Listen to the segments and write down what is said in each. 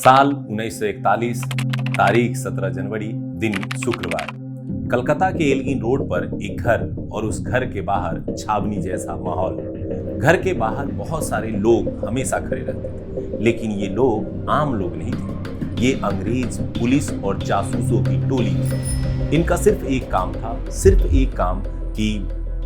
साल 1941, तारीख 17 जनवरी, दिन शुक्रवार। कलकत्ता के एल्गिन रोड पर एक घर और उस घर के बाहर छावनी जैसा माहौल। घर के बाहर बहुत सारे लोग हमेशा खड़े रहते थे, लेकिन ये लोग आम लोग नहीं थे। ये अंग्रेज पुलिस और जासूसों की टोली थी। इनका सिर्फ एक काम था, कि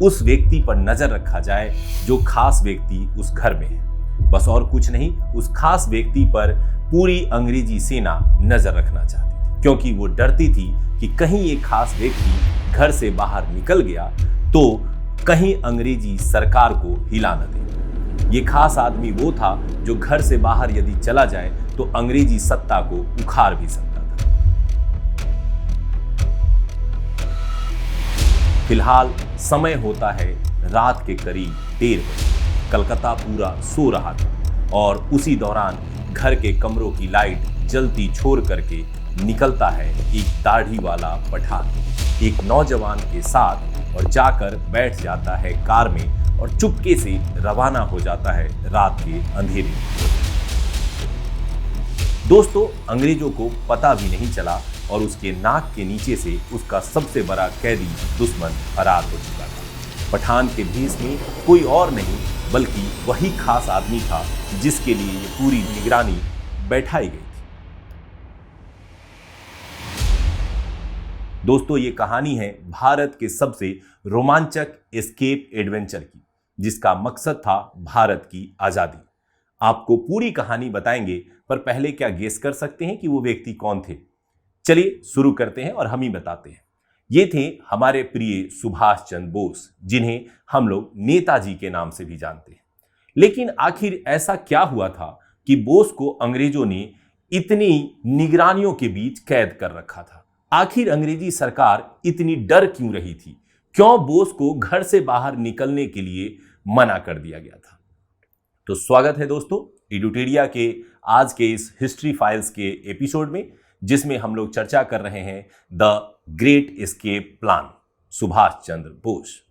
उस व्यक्ति पर नजर रखा जाए जो खास व्यक्ति उस घर में है। बस और कुछ नहीं, उस खास व्यक्ति पर पूरी अंग्रेजी सेना नजर रखना चाहती थी, क्योंकि वो डरती थी कि कहीं ये खास व्यक्ति घर से बाहर निकल गया तो कहीं अंग्रेजी सरकार को हिला न दे। ये खास आदमी वो था जो घर से बाहर यदि चला जाए तो अंग्रेजी सत्ता को उखाड़ भी सकता था। फिलहाल समय होता है रात के करीब 1:30 बजे। कलकत्ता पूरा सो रहा था और उसी दौरान घर के कमरों की लाइट जलती छोड़ करके निकलता है एक दाढ़ी वाला पठान एक नौजवान के साथ और जाकर बैठ जाता है कार में और चुपके से रवाना हो जाता है रात के अंधेरे में। दोस्तों, अंग्रेजों को पता भी नहीं चला और उसके नाक के नीचे से उसका सबसे बड़ा कैदी दुश्मन फरार हो चुका था। पठान के भेष में कोई और नहीं बल्कि वही खास आदमी था जिसके लिए ये पूरी निगरानी बैठाई गई थी। दोस्तों, ये कहानी है भारत के सबसे रोमांचक एस्केप एडवेंचर की, जिसका मकसद था भारत की आजादी। आपको पूरी कहानी बताएंगे, पर पहले क्या गेस कर सकते हैं कि वो व्यक्ति कौन थे? चलिए शुरू करते हैं और हम ही बताते हैं। ये थे हमारे प्रिय सुभाष चंद्र बोस, जिन्हें हम लोग नेताजी के नाम से भी जानते हैं। लेकिन आखिर ऐसा क्या हुआ था कि बोस को अंग्रेजों ने इतनी निगरानियों के बीच कैद कर रखा था? आखिर अंग्रेजी सरकार इतनी डर क्यों रही थी? क्यों बोस को घर से बाहर निकलने के लिए मना कर दिया गया था? तो स्वागत है दोस्तों एडुटेरिया के आज के इस हिस्ट्री फाइल्स के एपिसोड में, जिसमें हम लोग चर्चा कर रहे हैं the great escape plan, Subhash Chandra Bose.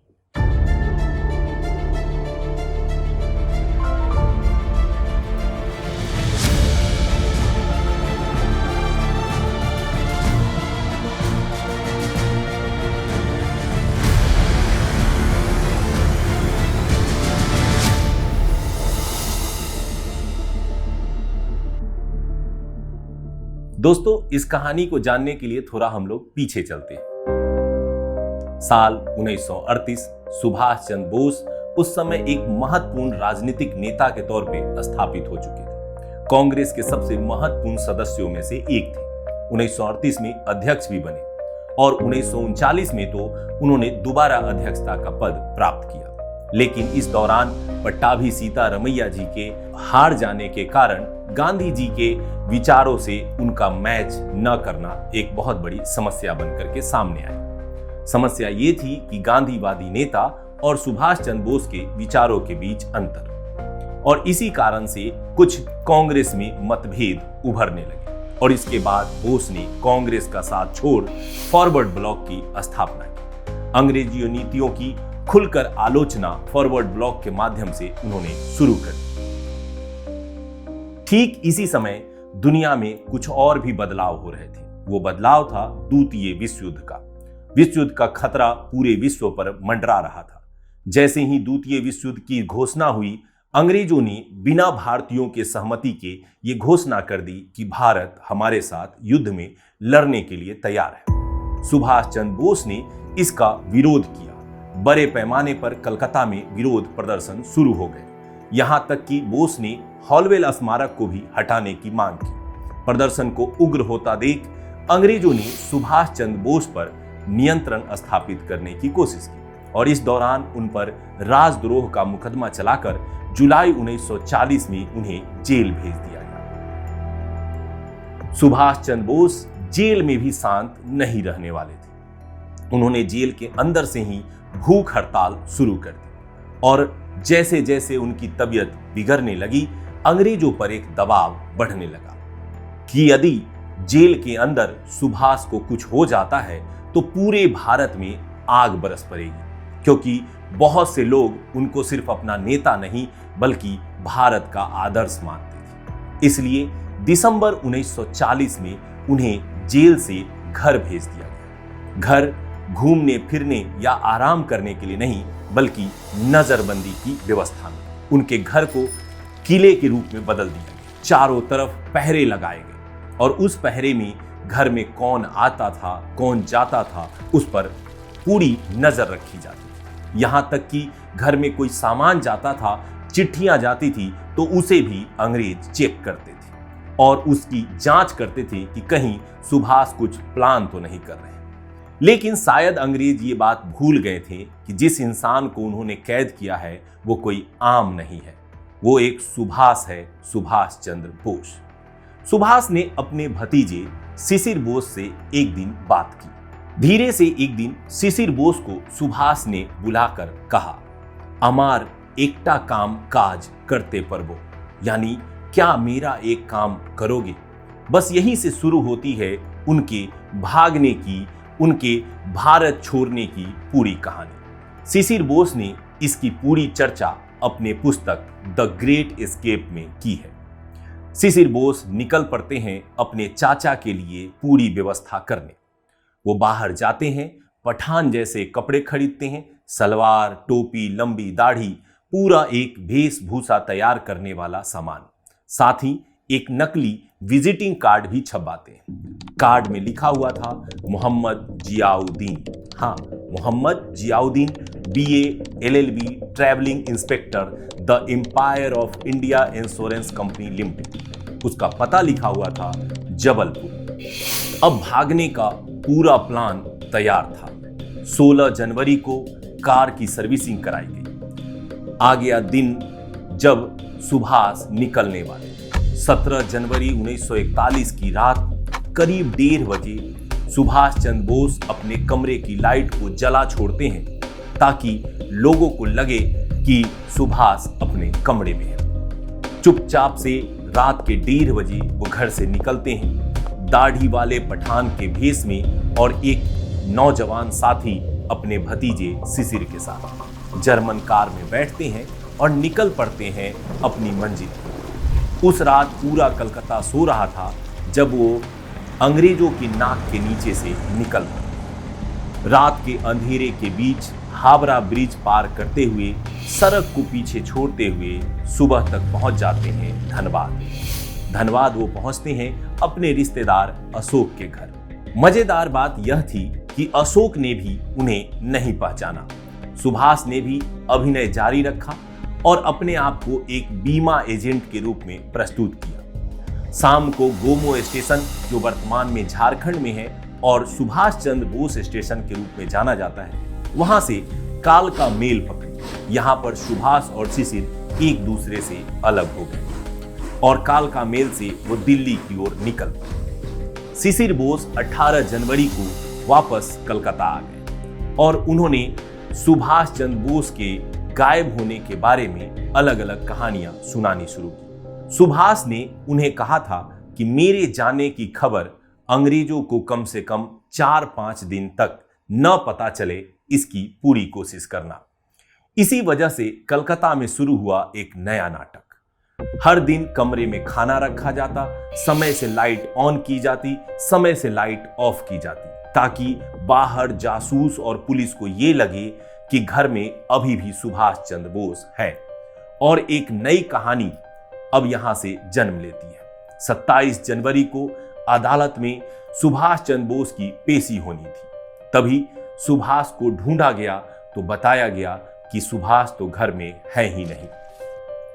दोस्तों, इस कहानी को जानने के लिए थोड़ा हम लोग पीछे चलते हैं। साल 1938, सुभाष चंद्र बोस उस समय एक महत्वपूर्ण राजनीतिक नेता के तौर पे स्थापित हो चुके थे। कांग्रेस के सबसे महत्वपूर्ण सदस्यों में से एक थे। 1938 में अध्यक्ष भी बने और 1939 में तो उन्होंने दोबारा अध्यक्षता का पद प्राप्त किया। लेकिन इस दौरान पट्टाभी सीतारमैया जी के हार जाने के कारण गांधी जी के विचारों से उनका मैच न करना एक बहुत बड़ी समस्या बनकर के सामने आई। समस्या ये थी कि गांधीवादी नेता और सुभाष चंद्र बोस के विचारों के बीच अंतर, और इसी कारण से कुछ कांग्रेस में मतभेद उभरने लगे और इसके बाद बोस ने कांग्रेस का साथ छोड़ फॉरवर्ड ब्लॉक की स्थापना की। अंग्रेजी नीतियों की खुलकर आलोचना फॉरवर्ड ब्लॉक के माध्यम से उन्होंने शुरू कर दी। ठीक इसी समय दुनिया में कुछ और भी बदलाव हो रहे थे। वो बदलाव था द्वितीय विश्व युद्ध का। विश्व युद्ध का खतरा पूरे विश्व पर मंडरा रहा था। जैसे ही द्वितीय विश्व युद्ध की घोषणा हुई, अंग्रेजों ने बिना भारतीयों के सहमति के ये घोषणा कर दी कि भारत हमारे साथ युद्ध में लड़ने के लिए तैयार है। सुभाष चंद्र बोस ने इसका विरोध किया। बड़े पैमाने पर कलकत्ता में विरोध प्रदर्शन शुरू हो गए। यहां तक कि बोस ने हॉलवेल स्मारक को भी हटाने की मांग की। प्रदर्शन को उग्र होता देख अंग्रेजों ने सुभाष चंद्र बोस पर नियंत्रण स्थापित करने की कोशिश की और इस दौरान उन पर राजद्रोह का मुकदमा चलाकर जुलाई 1940 में उन्हें जेल भेज दिया गया। सुभाष चंद्र बोस जेल में भी शांत नहीं रहने वाले थे। उन्होंने जेल के अंदर से ही भूख हड़ताल शुरू कर दी और जैसे जैसे उनकी तबीयत बिगड़ने लगी, अंग्रेजों पर एक दबाव बढ़ने लगा कि यदि जेल के अंदर सुभाष को कुछ हो जाता है तो पूरे भारत में आग बरस पड़ेगी, क्योंकि बहुत से लोग उनको सिर्फ अपना नेता नहीं बल्कि भारत का आदर्श मानते थे। इसलिए दिसंबर 1940 में उन्हें जेल से घर भेज दिया गया। घर घूमने फिरने या आराम करने के लिए नहीं, बल्कि नजरबंदी की व्यवस्था में उनके घर को किले के रूप में बदल दिया गया। चारों तरफ पहरे लगाए गए और उस पहरे में घर में कौन आता था, कौन जाता था, उस पर पूरी नजर रखी जाती। यहां तक कि घर में कोई सामान जाता था, चिट्ठियां जाती थी, तो उसे भी अंग्रेज चेक करते थे और उसकी जांच करते थे कि कहीं सुभाष कुछ प्लान तो नहीं कर रहे। लेकिन शायद अंग्रेज ये बात भूल गए थे कि जिस इंसान को उन्होंने कैद किया है वो कोई आम नहीं है, वो एक सुभाष है, सुभाष चंद्र बोस। सुभाष ने अपने भतीजे शिशिर बोस से एक दिन बात की। धीरे से एक दिन शिशिर बोस को सुभाष ने बुलाकर कहा, अमार एकटा काम काज करते परबो, यानी क्या मेरा एक काम करोगे। बस यहीं से शुरू होती है उनके भागने की, उनके भारत छोड़ने की पूरी कहानी। शिशिर बोस ने इसकी पूरी चर्चा अपने पुस्तक द ग्रेट एस्केप में की है। शिशिर बोस निकल पड़ते हैं अपने चाचा के लिए पूरी व्यवस्था करने। वो बाहर जाते हैं, पठान जैसे कपड़े खरीदते हैं, सलवार, टोपी, लंबी दाढ़ी, पूरा एक वेशभूषा तैयार करने वाला सामान। साथ ही एक नकली विजिटिंग कार्ड भी छपवाते हैं। कार्ड में लिखा हुआ था मोहम्मद जियाउद्दीन। हाँ, Mohammad Ziauddin, BA LLB, travelling inspector, the empire of India insurance company limited. उसका पता लिखा हुआ था जबलपुर। अब भागने का पूरा प्लान तैयार था। 16 जनवरी को कार की सर्विसिंग कराई गई। आ गया दिन जब सुभाष निकलने वाले। 17 जनवरी 1941 की रात करीब 1:30 बजे सुभाष चंद्र बोस अपने कमरे की लाइट को जला छोड़ते हैं ताकि लोगों को लगे कि सुभाष अपने कमरे में है। चुपचाप से रात के 1:30 बजे वो घर से निकलते हैं, दाढ़ी वाले पठान के भेष में और एक नौजवान साथी अपने भतीजे शिशिर के साथ जर्मन कार में बैठते हैं और निकल पड़ते हैं अपनी मंजिल। उस रात पूरा कलकत्ता सो रहा था जब वो अंग्रेजों की नाक के नीचे से निकल पड़े। रात के अंधेरे के बीच हावड़ा ब्रिज पार करते हुए, सड़क को पीछे छोड़ते हुए सुबह तक पहुंच जाते हैं धनबाद। धनबाद वो पहुंचते हैं अपने रिश्तेदार अशोक के घर। मजेदार बात यह थी कि अशोक ने भी उन्हें नहीं पहचाना। सुभाष ने भी अभिनय जारी रखा और अपने आप को एक बीमा एजेंट के रूप में प्रस्तुत किया। शाम को गोमो स्टेशन, जो वर्तमान में झारखंड में है और सुभाष चंद्र बोस स्टेशन के रूप में जाना जाता है, वहां से काल का मेल पकड़ी। यहां पर सुभाष और शिशिर एक दूसरे से अलग हो गए और काल का मेल से वो दिल्ली की ओर निकल पड़े। शिशिर बोस 18 जनवरी को वापस कलकत्ता आ गए और उन्होंने सुभाष चंद्र बोस के गायब होने के बारे में अलग अलग कहानियां सुनानी शुरू की। सुभाष ने उन्हें कहा था कि मेरे जाने की खबर अंग्रेजों को कम से कम 4-5 दिन तक न पता चले, इसकी पूरी कोशिश करना। इसी वजह से कलकत्ता में शुरू हुआ एक नया नाटक। हर दिन कमरे में खाना रखा जाता, समय से लाइट ऑन की जाती, समय से लाइट ऑफ की जाती, ताकि बाहर जासूस और पुलिस को यह लगे कि घर में अभी भी सुभाष चंद्र बोस है। और एक नई कहानी अब यहां से जन्म लेती है। 27 जनवरी को अदालत में सुभाष चंद्र बोस की पेशी होनी थी। तभी सुभाष को ढूंढा गया तो बताया गया कि सुभाष तो घर में है ही नहीं।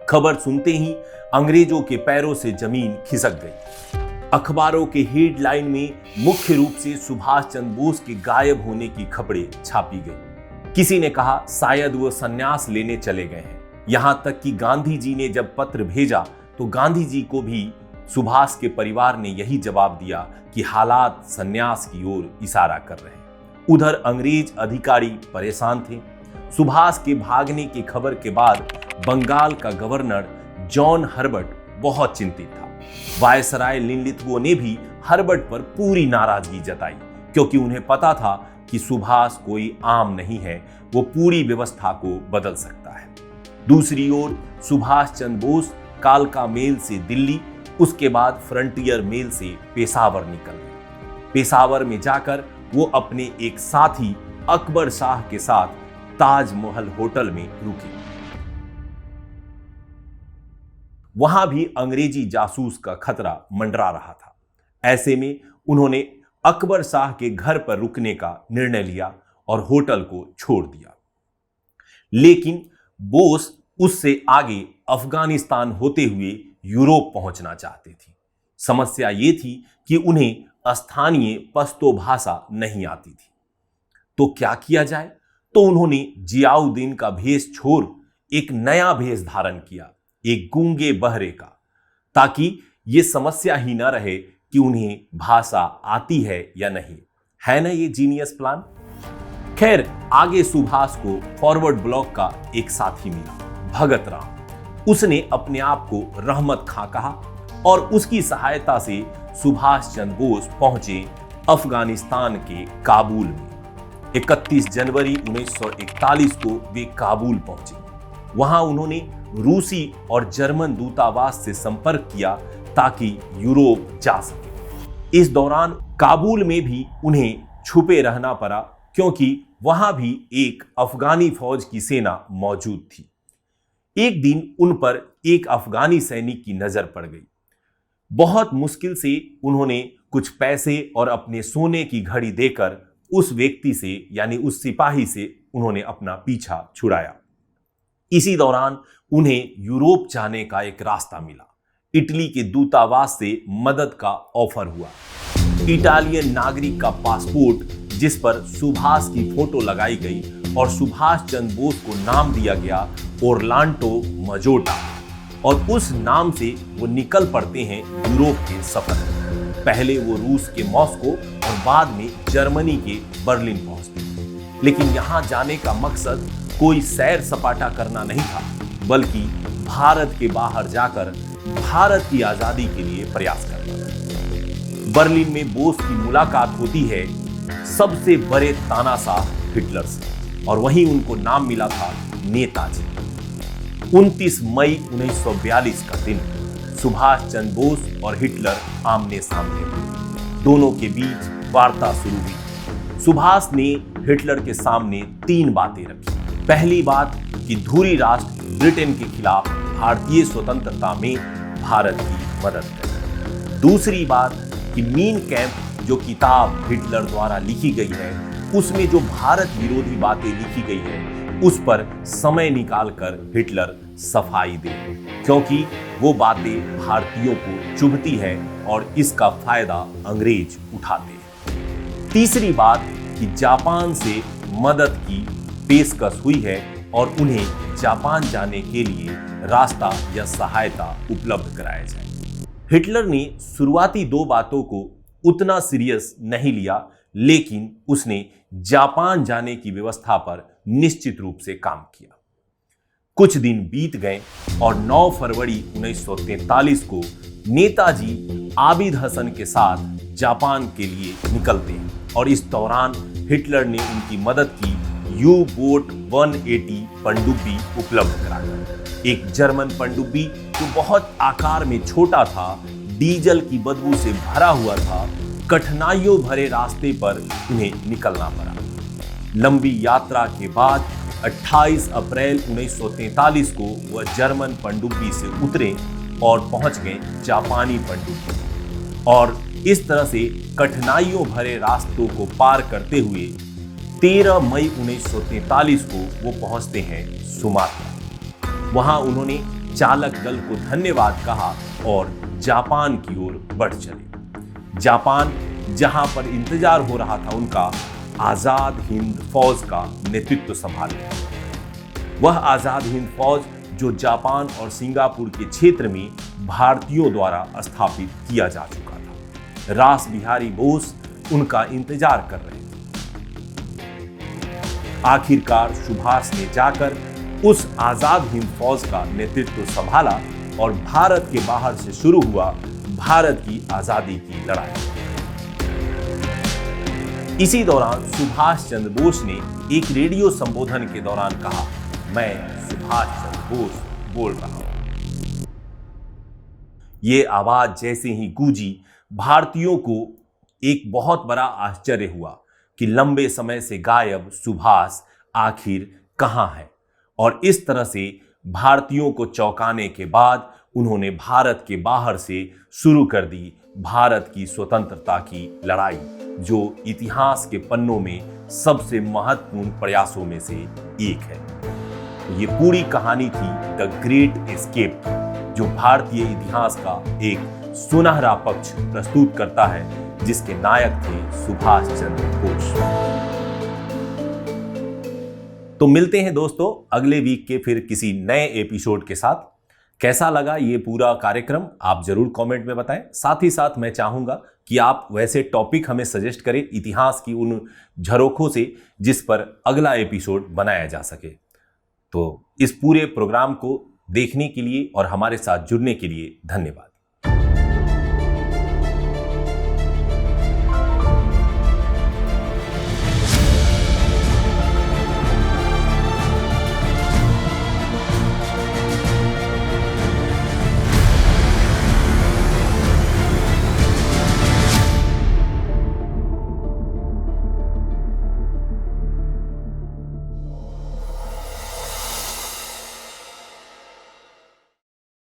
खबर सुनते ही अंग्रेजों के पैरों से जमीन खिसक गई। अखबारों के हेडलाइन में मुख्य रूप से सुभाष चंद्र बोस के गायब होने की खबरें छापी गई। किसी ने कहा शायद वो संन्यास लेने चले गए हैं। यहां तक कि गांधी जी ने जब पत्र भेजा तो गांधी जी को भी सुभाष के परिवार ने यही जवाब दिया कि हालात संन्यास की ओर इशारा कर रहे हैं। उधर अंग्रेज अधिकारी परेशान थे। सुभाष के भागने की खबर के बाद बंगाल का गवर्नर जॉन हर्बर्ट बहुत चिंतित था। वायसराय लिनलिथगो ने भी हर्बर्ट पर पूरी नाराजगी जताई, क्योंकि उन्हें पता था कि सुभाष कोई आम नहीं है, वो पूरी व्यवस्था को बदल सकता है। दूसरी ओर सुभाष चंद्र बोस कालका मेल से दिल्ली उसके बाद फ्रंटियर मेल से पेशावर निकल गए। पेशावर में जाकर वो अपने एक साथी अकबर शाह के साथ ताजमहल होटल में रुके। वहां भी अंग्रेजी जासूस का खतरा मंडरा रहा था। ऐसे में उन्होंने अकबर शाह के घर पर रुकने का निर्णय लिया और होटल को छोड़ दिया। लेकिन बोस उससे आगे अफगानिस्तान होते हुए यूरोप पहुंचना चाहते थे। समस्या यह थी कि उन्हें स्थानीय पश्तो भाषा नहीं आती थी। तो क्या किया जाए? तो उन्होंने जियाउद्दीन का भेष छोड़ एक नया भेष धारण किया, एक गूंगे बहरे का, ताकि यह समस्या ही ना रहे कि उन्हें भाषा आती है या नहीं। है ना ये जीनियस प्लान? खैर, आगे सुभाष को फॉरवर्ड ब्लॉक का एक साथी मिला, भगत राम। उसने अपने आप को रहमत खां कहा और उसकी सहायता से सुभाष चंद्र बोस पहुंचे अफगानिस्तान के काबुल में। 31 जनवरी 1941 को वे काबुल पहुंचे। वहां उन्होंने रूसी और जर्मन दूतावास से संपर्क किया ताकि यूरोप जा सके। इस दौरान काबुल में भी उन्हें छुपे रहना पड़ा, क्योंकि वहां भी एक अफगानी फौज की सेना मौजूद थी। एक दिन उन पर एक अफगानी सैनिक की नजर पड़ गई। बहुत मुश्किल से उन्होंने कुछ पैसे और अपने सोने की घड़ी देकर उस व्यक्ति से, यानी उस सिपाही से, उन्होंने अपना पीछा छुड़ाया। इसी दौरान उन्हें यूरोप जाने का एक रास्ता मिला। इटली के दूतावास से मदद का ऑफर हुआ। इटालियन नागरिक का पासपोर्ट जिस पर सुभाष की फोटो लगाई गई और सुभाष चंद्र बोस को नाम दिया गया ओरलांडो मजोटा, और उस नाम से वो निकल पड़ते हैं यूरोप के सफर। पहले वो रूस के मॉस्को और बाद में जर्मनी के बर्लिन पहुंचते हैं। लेकिन यहां जाने का मकसद कोई सैर सपाटा करना नहीं था, बल्कि भारत के बाहर जाकर भारत की आजादी के लिए प्रयास करना था। बर्लिन में बोस की मुलाकात होती है सबसे बड़े तानाशाह हिटलर से, और वहीं उनको नाम मिला था नेताजी। 29 मई 1942 का दिन सुभाष चंद्र बोस और हिटलर आमने सामने हुए। दोनों के बीच वार्ता शुरू हुई। सुभाष ने हिटलर के सामने 3 बातें रखी। पहली बात कि धुरी राष्ट्र ब्रिटेन के खिलाफ भारतीय स्वतंत्रता में भारत की मदद करें। दूसरी बात कि मीन कैंप जो किताब हिटलर द्वारा लिखी गई है, उसमें जो भारत विरोधी बातें लिखी गई है, उस पर समय निकालकर हिटलर सफाई दे, क्योंकि वो बातें भारतीयों को चुभती है और इसका फायदा अंग्रेज उठाते हैं। तीसरी बात कि जापान से मदद की पेशकश हुई है और उन्हें जापान जाने के लिए रास्ता या सहायता उपलब्ध कराया जाए। हिटलर ने शुरुआती 2 बातों को उतना सीरियस नहीं लिया, लेकिन उसने जापान जाने की व्यवस्था पर निश्चित रूप से काम किया। कुछ दिन बीत गए और 9 फरवरी 1943 को नेताजी आबिद हसन के साथ जापान के लिए निकलते हैं, और इस दौरान हिटलर ने उनकी मदद की यू बोट 180 पनडुब्बी उपलब्ध कराकर। एक जर्मन पनडुब्बी जो बहुत आकार में छोटा था, डीजल की बदबू से भरा हुआ था, कठिनाइयों भरे रास्ते पर उन्हें निकलना पड़ा। लंबी यात्रा के बाद 28 अप्रैल 1943 को वह जर्मन पनडुब्बी से उतरे और पहुंच गए जापानी पनडुब्बी, और इस तरह से कठिनाइयों भरे रास्तों को पार करते हुए 13 मई 1943 को वो पहुंचते हैं सुमात्रा। वहां उन्होंने चालक दल को धन्यवाद कहा और जापान की ओर बढ़ चले। जापान, जहां पर इंतजार हो रहा था उनका, आजाद हिंद फौज का नेतृत्व संभाले। वह आजाद हिंद फौज जो जापान और सिंगापुर के क्षेत्र में भारतीयों द्वारा स्थापित किया जा चुका था। रास बिहारी बोस उनका इंतजार कर रहे थे। आखिरकार सुभाष ने जाकर उस आजाद हिंद फौज का नेतृत्व संभाला और भारत के बाहर से शुरू हुआ भारत की आजादी की लड़ाई। इसी दौरान सुभाष चंद्र बोस ने एक रेडियो संबोधन के दौरान कहा, मैं सुभाष चंद्र बोस बोल रहा हूं। ये आवाज जैसे ही गूंजी, भारतीयों को एक बहुत बड़ा आश्चर्य हुआ कि लंबे समय से गायब सुभाष आखिर कहां है। और इस तरह से भारतीयों को चौंकाने के बाद उन्होंने भारत के बाहर से शुरू कर दी भारत की स्वतंत्रता की लड़ाई, जो इतिहास के पन्नों में सबसे महत्वपूर्ण प्रयासों में से एक है। ये पूरी कहानी थी द ग्रेट एस्केप, जो भारतीय इतिहास का एक सुनहरा पक्ष प्रस्तुत करता है, जिसके नायक थे सुभाष चंद्र बोस। तो मिलते हैं दोस्तों अगले वीक के फिर किसी नए एपिसोड के साथ। कैसा लगा ये पूरा कार्यक्रम आप जरूर कमेंट में बताएं। साथ ही साथ मैं चाहूंगा कि आप वैसे टॉपिक हमें सजेस्ट करें इतिहास की उन झरोखों से जिस पर अगला एपिसोड बनाया जा सके। तो इस पूरे प्रोग्राम को देखने के लिए और हमारे साथ जुड़ने के लिए धन्यवाद।